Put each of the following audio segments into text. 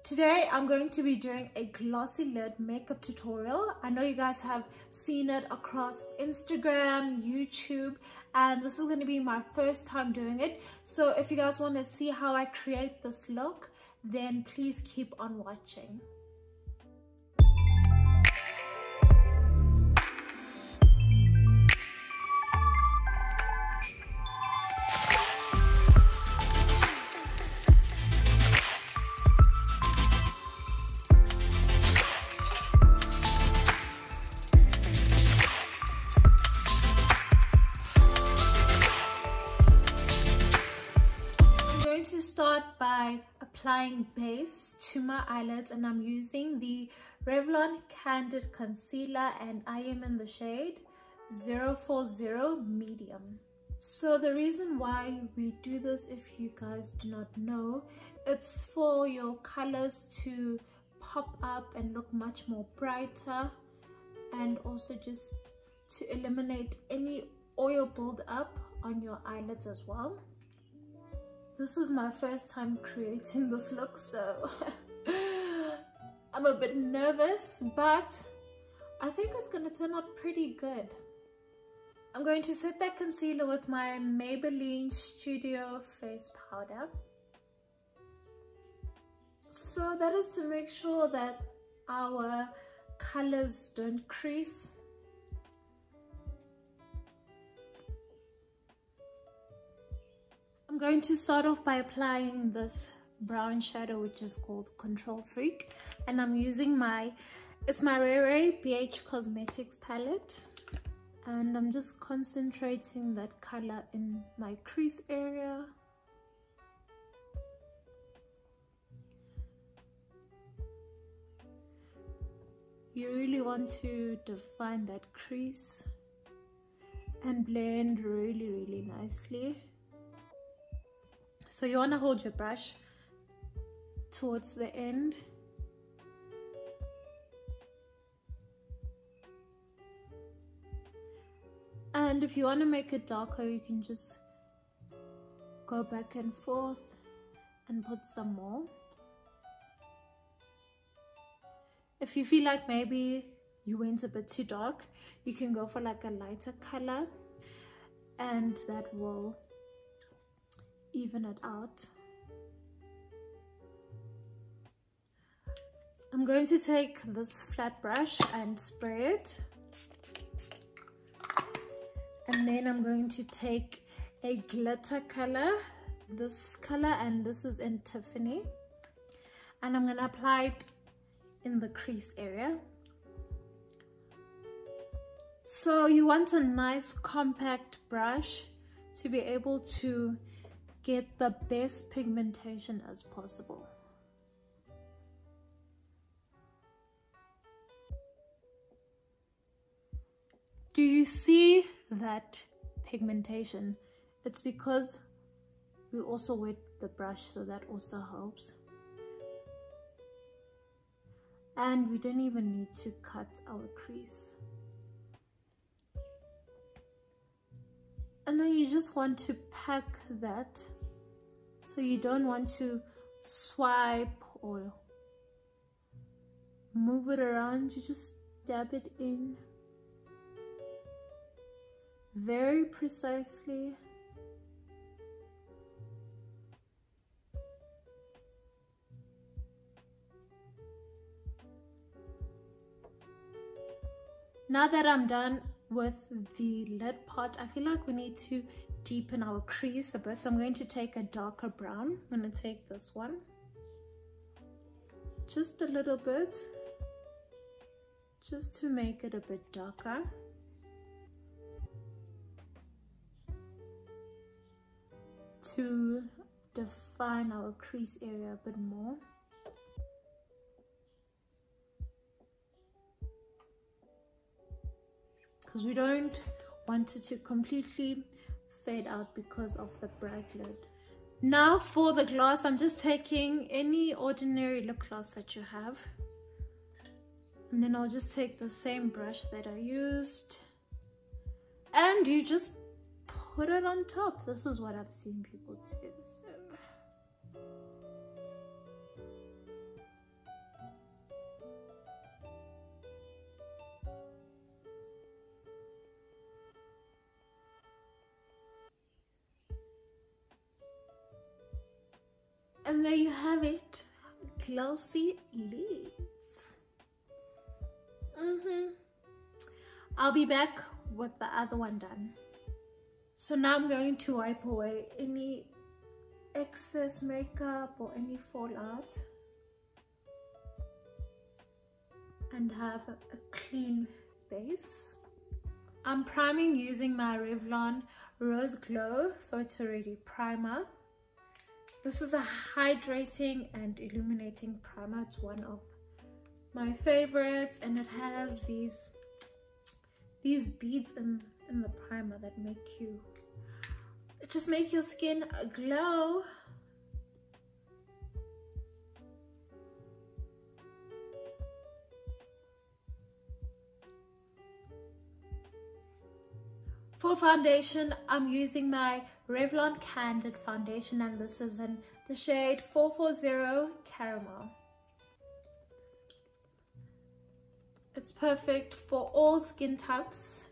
Today I'm going to be doing a glossy lid makeup tutorial. I know you guys have seen it across Instagram, YouTube, and this is going to be my first time doing it. So if you guys want to see how I create this look, then please keep on watching. To start by applying base to my eyelids, and I'm using the Revlon Candid Concealer and I am in the shade 040 Medium. So the reason why we do this, if you guys do not know, it's for your colors to pop up and look much more brighter, and also just to eliminate any oil build-up on your eyelids as well. This is my first time creating this look, so I'm a bit nervous, but I think it's going to turn out pretty good. I'm going to set that concealer with my Maybelline Studio Face Powder. So that is to make sure that our colors don't crease. I'm going to start off by applying this brown shadow, which is called Control Freak, and I'm using it's my Rare BH Cosmetics palette, and I'm just concentrating that color in my crease area. You really want to define that crease and blend really nicely. So you want to hold your brush towards the end. And if you want to make it darker, you can just go back and forth and put some more. If you feel like maybe you went a bit too dark, you can go for like a lighter color, and that will even it out. I'm going to take this flat brush and spray it, and then I'm going to take a glitter color, this color, and this is in Tiffany, and I'm going to apply it in the crease area. So you want a nice compact brush to be able to get the best pigmentation as possible. Do you see that pigmentation? It's because we also wet the brush, so that also helps. And we don't even need to cut our crease. And then you just want to pack that. So you don't want to swipe or move it around. You just dab it in very precisely. Now that I'm done with the lid part, I feel like we need to deepen our crease a bit, so I'm going to take a darker brown. I'm going to take this one, just a little bit, just to make it a bit darker. To define our crease area a bit more. Because we don't want it to completely fade out because of the bright lid. Now for the gloss, I'm just taking any ordinary lip gloss that you have, and then I'll just take the same brush that I used, and you just put it on top. This is what I've seen people do. So And there you have it, glossy lids. I'll be back with the other one done. So now I'm going to wipe away any excess makeup or any fallout and have a clean base. I'm priming using my Revlon Rose Glow Photo Ready Primer. This is a hydrating and illuminating primer. It's one of my favorites, and it has these beads in the primer that just make your skin glow. For foundation, I'm using my Revlon Candid foundation, and this is in the shade 440 Caramel. It's perfect for all skin types.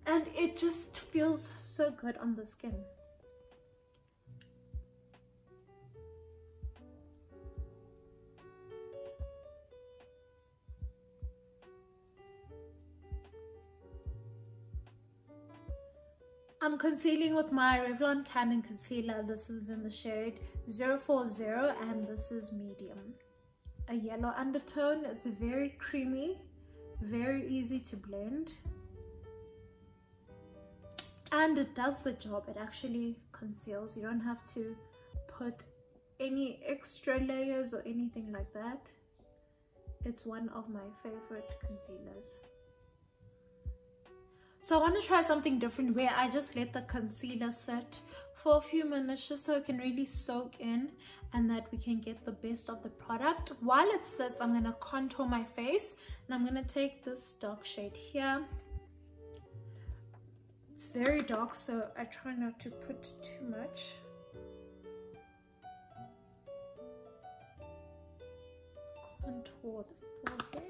And it just feels so good on the skin. I'm concealing with my Revlon Candid Concealer. This is in the shade 040 and this is medium. A yellow undertone. It's very creamy, very easy to blend. And it does the job. It actually conceals. You don't have to put any extra layers or anything like that. It's one of my favorite concealers. So I want to try something different where I just let the concealer sit for a few minutes just so it can really soak in and that we can get the best of the product. While it sits, I'm going to contour my face, and I'm going to take this dark shade here. It's very dark, so I try not to put too much. Contour the forehead.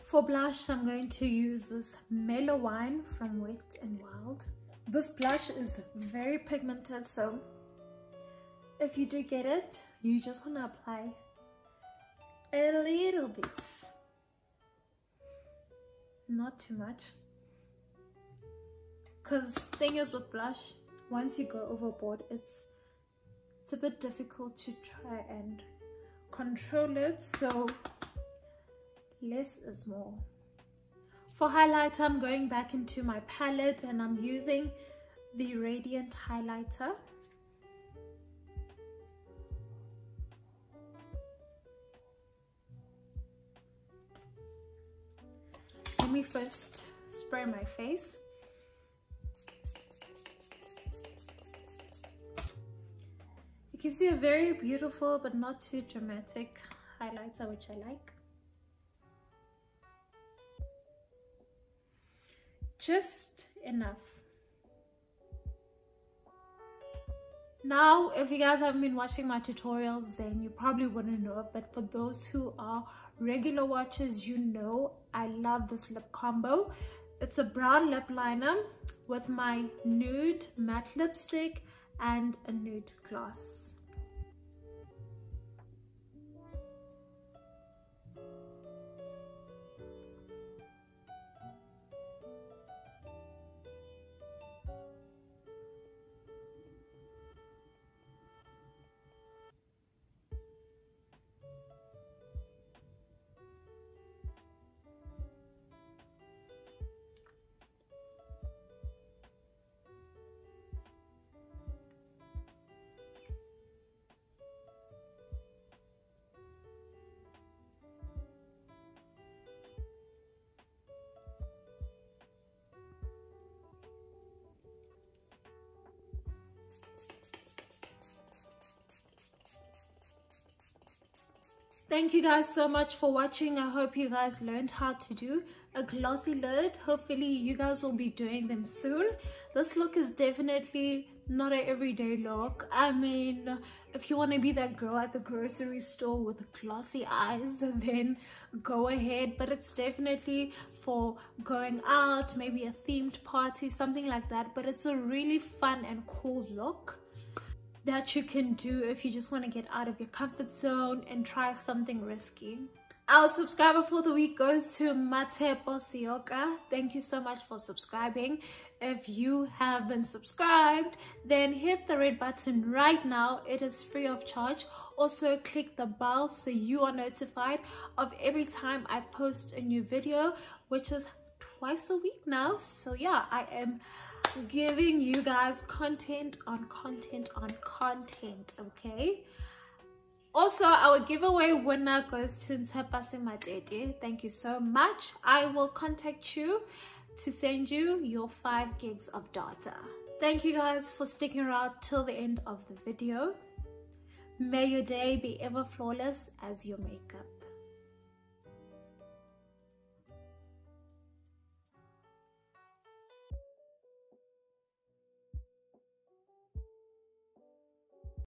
For blush, I'm going to use this Mellow Wine from Wet n Wild. This blush is very pigmented, so if you do get it, you just want to apply a little bit. Not too much. Because the thing is with blush, once you go overboard, it's a bit difficult to try and control it, so less is more. For highlighter, I'm going back into my palette and I'm using the Radiant highlighter. Let me first spray my face. It gives you a very beautiful but not too dramatic highlighter, which I like. Just enough. Now, if you guys haven't been watching my tutorials, then you probably wouldn't know, but for those who are regular watchers, you know I love this lip combo. It's a brown lip liner with my nude matte lipstick and a nude gloss. Thank you guys so much for watching. I hope you guys learned how to do a glossy lid. Hopefully you guys will be doing them soon. This look is definitely not an everyday look. I mean, if you want to be that girl at the grocery store with glossy eyes, then go ahead, but it's definitely for going out, maybe a themed party, something like that. But it's a really fun and cool look that you can do if you just want to get out of your comfort zone and try something risky. Our subscriber for the week goes to Matepo Sioka. Thank you so much for subscribing. If you haven't subscribed, then hit the red button right now. It is free of charge. Also click the bell so you are notified of every time I post a new video, which is twice a week now. So yeah, I am giving you guys content on content on content, okay? Also, our giveaway winner goes to Ntshepase Matete. Thank you so much. I will contact you to send you your 5 gigs of data. Thank you guys for sticking around till the end of the video. May your day be ever flawless as your makeup.